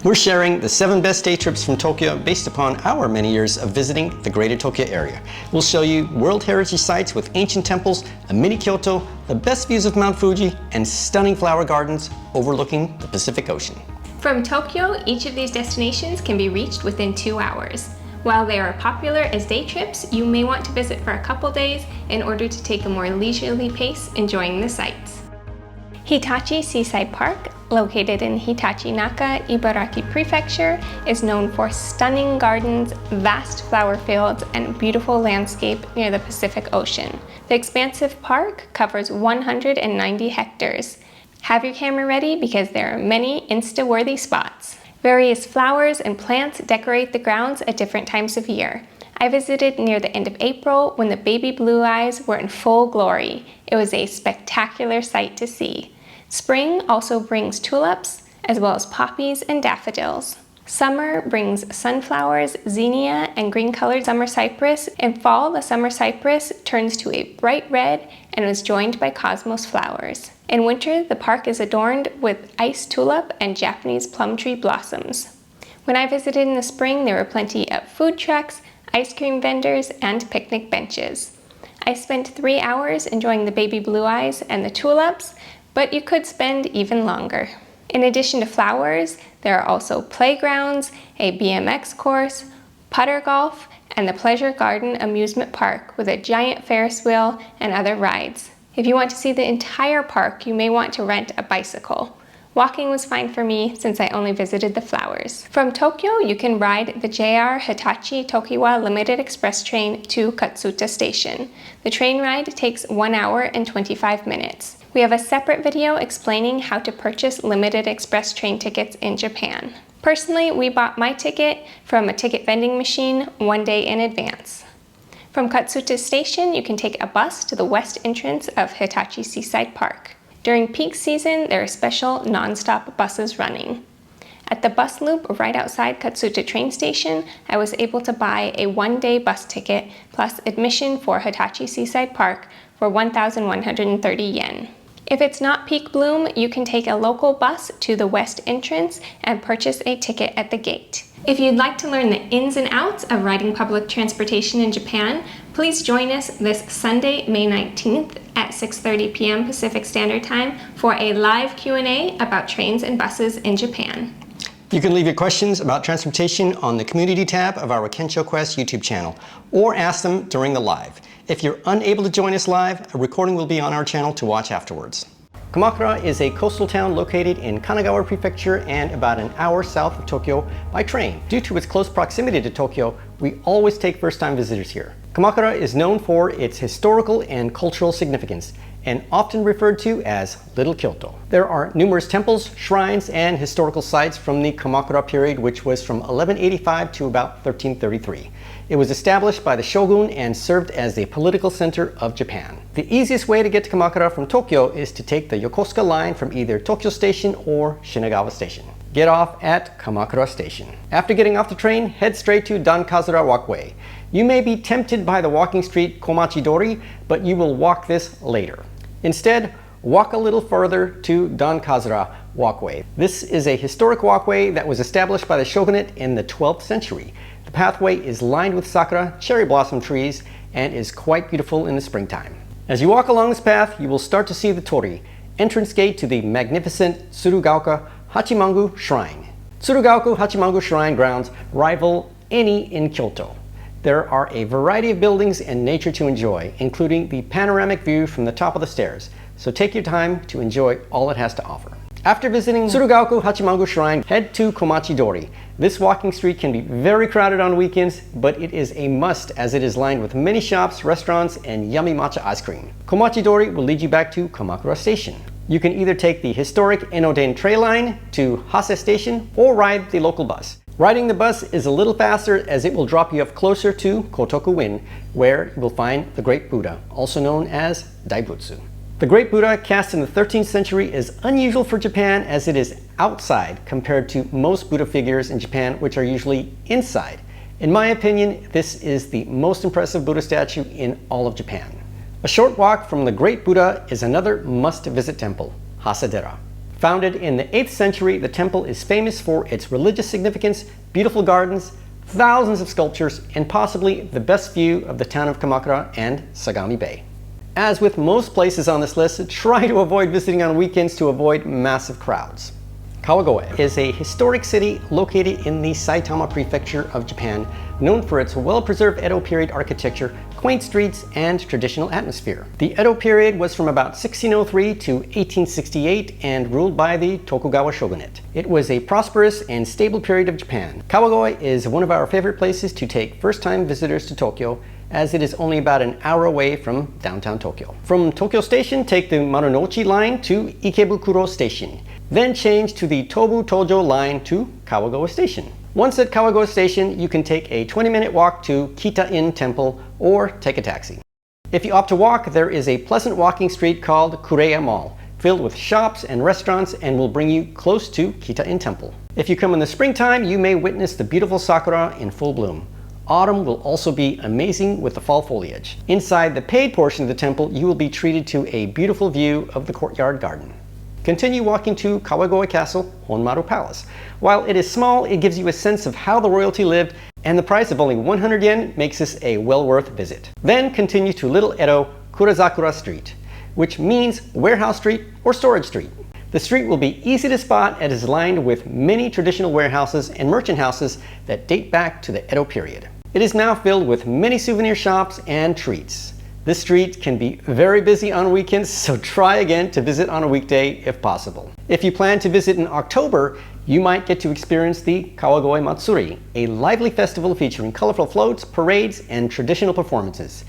We're sharing the 7 best day trips from Tokyo based upon our many years of visiting the greater Tokyo area. We'll show you World Heritage sites with ancient temples, a mini Kyoto, the best views of Mount Fuji, and stunning flower gardens overlooking the Pacific Ocean. From Tokyo, each of these destinations can be reached within 2 hours. While they are popular as day trips, you may want to visit for a couple days in order to take a more leisurely pace enjoying the sights. Hitachi Seaside Park, located in Hitachi-naka, Ibaraki Prefecture, is known for stunning gardens, vast flower fields, and beautiful landscape near the Pacific Ocean. The expansive park covers 190 hectares. Have your camera ready because there are many Insta-worthy spots. Various flowers and plants decorate the grounds at different times of year. I visited near the end of April when the baby blue eyes were in full glory. It was a spectacular sight to see. Spring also brings tulips, as well as poppies and daffodils. Summer brings sunflowers, zinnia, and green-colored summer cypress. In fall, the summer cypress turns to a bright red and is joined by cosmos flowers. In winter, the park is adorned with ice tulip and Japanese plum tree blossoms. When I visited in the spring, there were plenty of food trucks, ice cream vendors, and picnic benches. I spent 3 hours enjoying the baby blue eyes and the tulips, but you could spend even longer. In addition to flowers, there are also playgrounds, a BMX course, putter golf, and the Pleasure Garden amusement park with a giant Ferris wheel and other rides. If you want to see the entire park, you may want to rent a bicycle. Walking was fine for me since I only visited the flowers. From Tokyo, you can ride the JR Hitachi Tokiwa Limited Express train to Katsuta Station. The train ride takes 1 hour and 25 minutes. We have a separate video explaining how to purchase limited express train tickets in Japan. Personally, we bought my ticket from a ticket vending machine 1 day in advance. From Katsuta Station, you can take a bus to the west entrance of Hitachi Seaside Park. During peak season, there are special non-stop buses running. At the bus loop right outside Katsuta train station, I was able to buy a 1-day bus ticket plus admission for Hitachi Seaside Park for 1,130 yen. If it's not peak bloom, you can take a local bus to the west entrance and purchase a ticket at the gate. If you'd like to learn the ins and outs of riding public transportation in Japan, please join us this Sunday, May 19th at 6:30 p.m. Pacific Standard Time for a live Q&A about trains and buses in Japan. You can leave your questions about transportation on the community tab of our Kensho Quest YouTube channel, or ask them during the live. If you're unable to join us live, a recording will be on our channel to watch afterwards. Kamakura is a coastal town located in Kanagawa Prefecture and about an hour south of Tokyo by train. Due to its close proximity to Tokyo, we always take first-time visitors here. Kamakura is known for its historical and cultural significance, and often referred to as Little Kyoto. There are numerous temples, shrines, and historical sites from the Kamakura period, which was from 1185 to about 1333. It was established by the shogun and served as the political center of Japan. The easiest way to get to Kamakura from Tokyo is to take the Yokosuka line from either Tokyo Station or Shinagawa Station. Get off at Kamakura Station. After getting off the train, head straight to Dankazura Walkway. You may be tempted by the walking street Komachi-dori, but you will walk this later. Instead, walk a little further to Dankazura Walkway. This is a historic walkway that was established by the shogunate in the 12th century. The pathway is lined with sakura, cherry blossom trees, and is quite beautiful in the springtime. As you walk along this path, you will start to see the torii, entrance gate to the magnificent Tsurugaoka Hachimangu Shrine. Tsurugaoka Hachimangu Shrine grounds rival any in Kyoto. There are a variety of buildings and nature to enjoy, including the panoramic view from the top of the stairs, so take your time to enjoy all it has to offer. After visiting Tsurugaoka Hachimangu Shrine, head to Komachi-dori. This walking street can be very crowded on weekends, but it is a must as it is lined with many shops, restaurants, and yummy matcha ice cream. Komachi-dori will lead you back to Kamakura Station. You can either take the historic Enoden Tray Line to Hase Station or ride the local bus. Riding the bus is a little faster as it will drop you off closer to Kotoku-in, where you will find the Great Buddha, also known as Daibutsu. The Great Buddha, cast in the 13th century, is unusual for Japan as it is outside compared to most Buddha figures in Japan, which are usually inside. In my opinion, this is the most impressive Buddha statue in all of Japan. A short walk from the Great Buddha is another must-visit temple, Hasedera. Founded in the 8th century, the temple is famous for its religious significance, beautiful gardens, thousands of sculptures, and possibly the best view of the town of Kamakura and Sagami Bay. As with most places on this list, try to avoid visiting on weekends to avoid massive crowds. Kawagoe is a historic city located in the Saitama Prefecture of Japan, known for its well-preserved Edo period architecture, quaint streets, and traditional atmosphere. The Edo period was from about 1603 to 1868 and ruled by the Tokugawa shogunate. It was a prosperous and stable period of Japan. Kawagoe is one of our favorite places to take first-time visitors to Tokyo, as it is only about an hour away from downtown Tokyo. From Tokyo Station, take the Marunouchi line to Ikebukuro Station. Then change to the Tobu Tojo line to Kawagoe Station. Once at Kawagoe Station, you can take a 20-minute walk to Kita-in Temple or take a taxi. If you opt to walk, there is a pleasant walking street called Kureya Mall, filled with shops and restaurants, and will bring you close to Kita-in Temple. If you come in the springtime, you may witness the beautiful sakura in full bloom. Autumn will also be amazing with the fall foliage. Inside the paid portion of the temple, you will be treated to a beautiful view of the courtyard garden. Continue walking to Kawagoe Castle, Honmaru Palace. While it is small, it gives you a sense of how the royalty lived, and the price of only 100 yen makes this a well worth visit. Then continue to Little Edo Kurazakura Street, which means Warehouse Street or Storage Street. The street will be easy to spot and is lined with many traditional warehouses and merchant houses that date back to the Edo period. It is now filled with many souvenir shops and treats. This street can be very busy on weekends, so try again to visit on a weekday if possible. If you plan to visit in October, you might get to experience the Kawagoe Matsuri, a lively festival featuring colorful floats, parades, and traditional performances.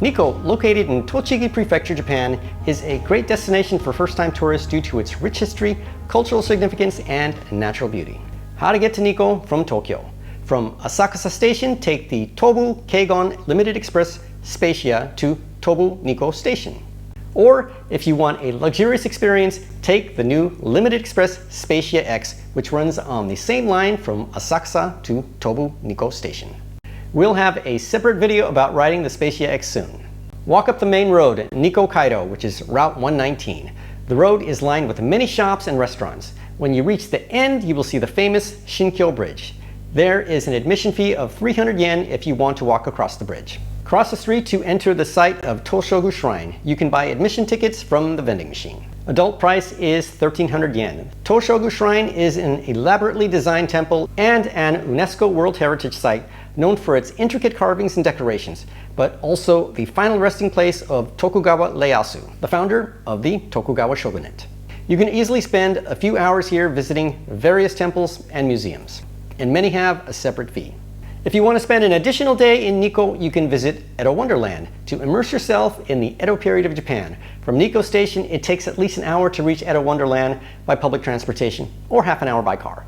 Nikko, located in Tochigi Prefecture, Japan, is a great destination for first-time tourists due to its rich history, cultural significance, and natural beauty. How to get to Nikko from Tokyo. From Asakusa Station, take the Tobu Keigon Limited Express Spacia to Tobu Nikko Station. Or, if you want a luxurious experience, take the new Limited Express Spacia X, which runs on the same line from Asakusa to Tobu Nikko Station. We'll have a separate video about riding the Spacia X soon. Walk up the main road, Nikko Kaido, which is Route 119. The road is lined with many shops and restaurants. When you reach the end, you will see the famous Shinkyo Bridge. There is an admission fee of 300 yen if you want to walk across the bridge. Cross the street to enter the site of Toshogu Shrine. You can buy admission tickets from the vending machine. Adult price is 1,300 yen. Toshogu Shrine is an elaborately designed temple and an UNESCO World Heritage Site known for its intricate carvings and decorations, but also the final resting place of Tokugawa Ieyasu, the founder of the Tokugawa shogunate. You can easily spend a few hours here visiting various temples and museums, and many have a separate fee. If you want to spend an additional day in Nikko, you can visit Edo Wonderland to immerse yourself in the Edo period of Japan. From Nikko Station, it takes at least an hour to reach Edo Wonderland by public transportation, or half an hour by car.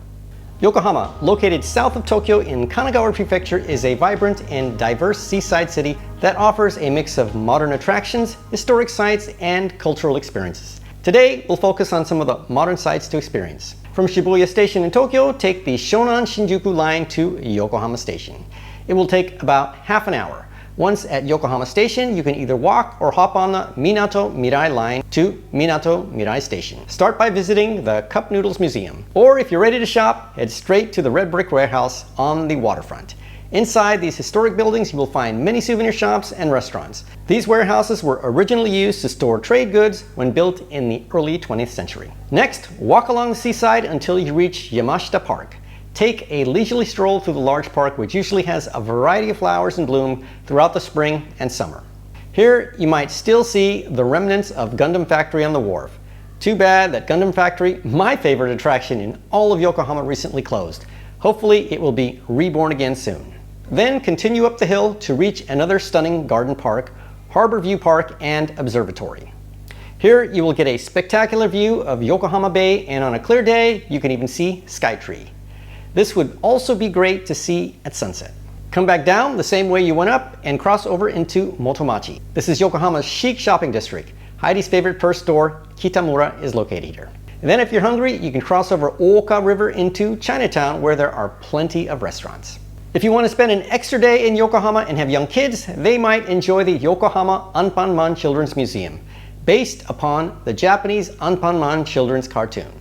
Yokohama, located south of Tokyo in Kanagawa Prefecture, is a vibrant and diverse seaside city that offers a mix of modern attractions, historic sites, and cultural experiences. Today, we'll focus on some of the modern sites to experience. From Shibuya Station in Tokyo, take the Shonan Shinjuku line to Yokohama Station. It will take about half an hour. Once at Yokohama Station, you can either walk or hop on the Minato Mirai line to Minato Mirai Station. Start by visiting the Cup Noodles Museum. Or if you're ready to shop, head straight to the Red Brick Warehouse on the waterfront. Inside these historic buildings, you will find many souvenir shops and restaurants. These warehouses were originally used to store trade goods when built in the early 20th century. Next, walk along the seaside until you reach Yamashita Park. Take a leisurely stroll through the large park, which usually has a variety of flowers in bloom throughout the spring and summer. Here, you might still see the remnants of Gundam Factory on the wharf. Too bad that Gundam Factory, my favorite attraction in all of Yokohama, recently closed. Hopefully, it will be reborn again soon. Then continue up the hill to reach another stunning garden park, Harbor View Park, and Observatory. Here you will get a spectacular view of Yokohama Bay, and on a clear day you can even see Skytree. This would also be great to see at sunset. Come back down the same way you went up and cross over into Motomachi. This is Yokohama's chic shopping district. Heidi's favorite purse store, Kitamura, is located here. And then if you're hungry, you can cross over Ooka River into Chinatown, where there are plenty of restaurants. If you want to spend an extra day in Yokohama and have young kids, they might enjoy the Yokohama Anpanman Children's Museum. based upon the Japanese Anpanman children's cartoon.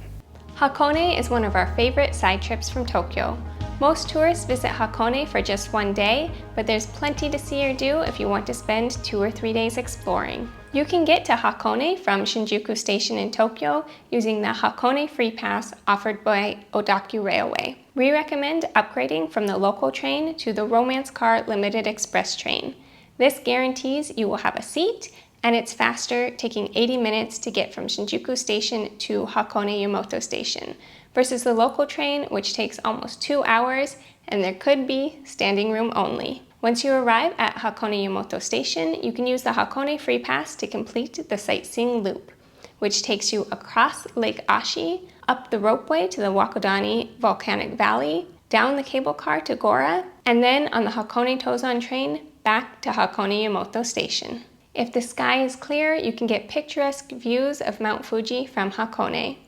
Hakone is one of our favorite side trips from Tokyo. Most tourists visit Hakone for just one day, but there's plenty to see or do if you want to spend 2 or 3 days exploring. You can get to Hakone from Shinjuku Station in Tokyo using the Hakone Free Pass offered by Odakyu Railway. We recommend upgrading from the local train to the Romance Car Limited Express train. This guarantees you will have a seat, and it's faster, taking 80 minutes to get from Shinjuku Station to Hakone Yumoto Station, versus the local train, which takes almost 2 hours, and there could be standing room only. Once you arrive at Hakone Yumoto Station, you can use the Hakone Free Pass to complete the sightseeing loop, which takes you across Lake Ashi, up the ropeway to the Wakodani Volcanic Valley, down the cable car to Gora, and then on the Hakone Tozan train back to Hakone Yumoto Station. If the sky is clear, you can get picturesque views of Mount Fuji from Hakone.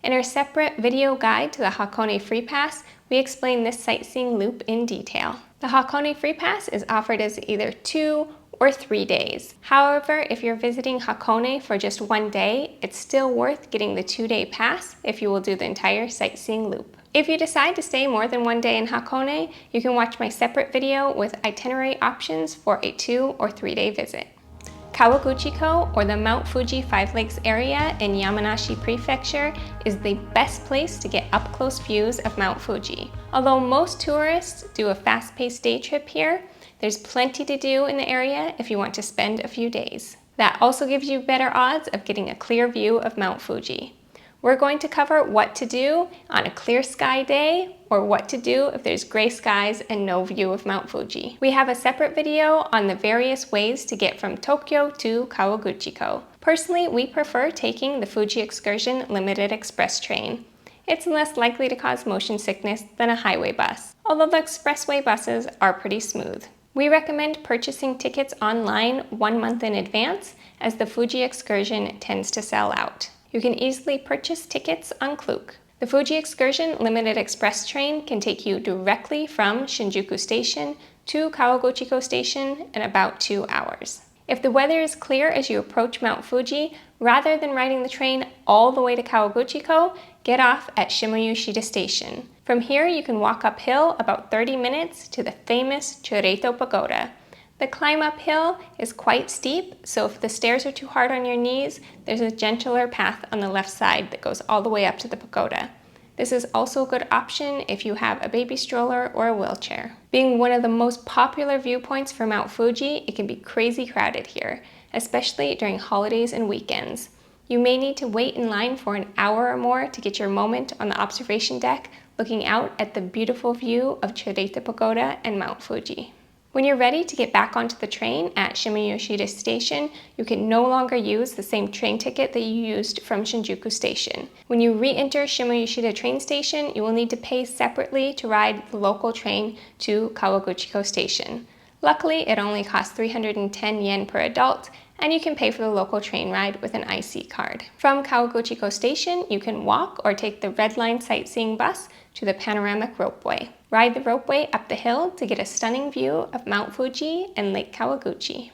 In our separate video guide to the Hakone Free Pass, we explain this sightseeing loop in detail. The Hakone Free Pass is offered as either 2 or 3 days. However, if you're visiting Hakone for just 1 day, it's still worth getting the 2-day pass if you will do the entire sightseeing loop. If you decide to stay more than 1 day in Hakone, you can watch my separate video with itinerary options for a 2 or 3 day visit. Kawaguchiko, or the Mount Fuji Five Lakes area in Yamanashi Prefecture, is the best place to get up-close views of Mount Fuji. Although most tourists do a fast-paced day trip here, there's plenty to do in the area if you want to spend a few days. That also gives you better odds of getting a clear view of Mount Fuji. We're going to cover what to do on a clear sky day, or what to do if there's gray skies and no view of Mount Fuji. We have a separate video on the various ways to get from Tokyo to Kawaguchiko. Personally, we prefer taking the Fuji Excursion Limited Express train. It's less likely to cause motion sickness than a highway bus, although the expressway buses are pretty smooth. We recommend purchasing tickets online 1 month in advance, as the Fuji Excursion tends to sell out. You can easily purchase tickets on Klook. The Fuji Excursion Limited Express train can take you directly from Shinjuku Station to Kawaguchiko Station in about 2 hours. If the weather is clear as you approach Mount Fuji, rather than riding the train all the way to Kawaguchiko, get off at Shimoyushida Station. From here, you can walk uphill about 30 minutes to the famous Choreito Pagoda. The climb uphill is quite steep, so if the stairs are too hard on your knees, there's a gentler path on the left side that goes all the way up to the pagoda. This is also a good option if you have a baby stroller or a wheelchair. Being one of the most popular viewpoints for Mount Fuji, it can be crazy crowded here, especially during holidays and weekends. You may need to wait in line for an hour or more to get your moment on the observation deck, looking out at the beautiful view of Choreito Pagoda and Mount Fuji. When you're ready to get back onto the train at Shimoyushida Station, you can no longer use the same train ticket that you used from Shinjuku Station. When you re-enter Shimoyushida train station, you will need to pay separately to ride the local train to Kawaguchiko Station. Luckily, it only costs 310 yen per adult, and you can pay for the local train ride with an IC card. From Kawaguchiko Station, you can walk or take the Red Line sightseeing bus to the panoramic ropeway. Ride the ropeway up the hill to get a stunning view of Mount Fuji and Lake Kawaguchi.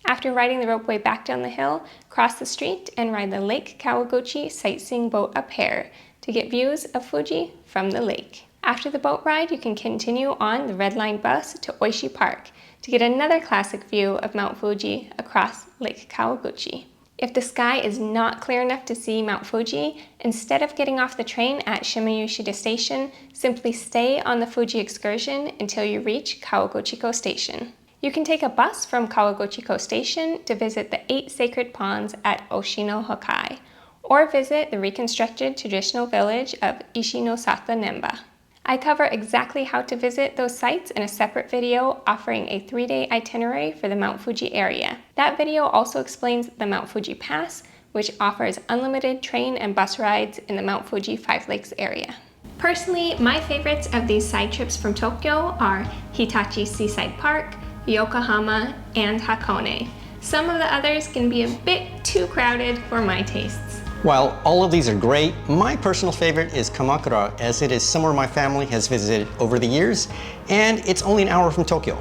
After riding the ropeway back down the hill, cross the street and ride the Lake Kawaguchi sightseeing boat up here to get views of Fuji from the lake. After the boat ride, you can continue on the Red Line bus to Oishi Park to get another classic view of Mount Fuji across Lake Kawaguchi. If the sky is not clear enough to see Mount Fuji, instead of getting off the train at Shimoyushida Station, simply stay on the Fuji Excursion until you reach Kawaguchiko Station. You can take a bus from Kawaguchiko Station to visit the 8 sacred ponds at Oshino Hokai, or visit the reconstructed traditional village of Ishinosata Nemba. I cover exactly how to visit those sites in a separate video offering a 3-day itinerary for the Mount Fuji area. That video also explains the Mount Fuji Pass, which offers unlimited train and bus rides in the Mount Fuji Five Lakes area. Personally, my favorites of these side trips from Tokyo are Hitachi Seaside Park, Yokohama, and Hakone. Some of the others can be a bit too crowded for my tastes. While all of these are great, my personal favorite is Kamakura, as it is somewhere my family has visited over the years, and it's only an hour from Tokyo,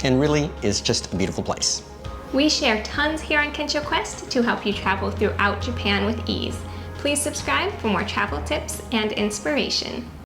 and really is just a beautiful place. We share tons here on Kensho Quest to help you travel throughout Japan with ease. Please subscribe for more travel tips and inspiration.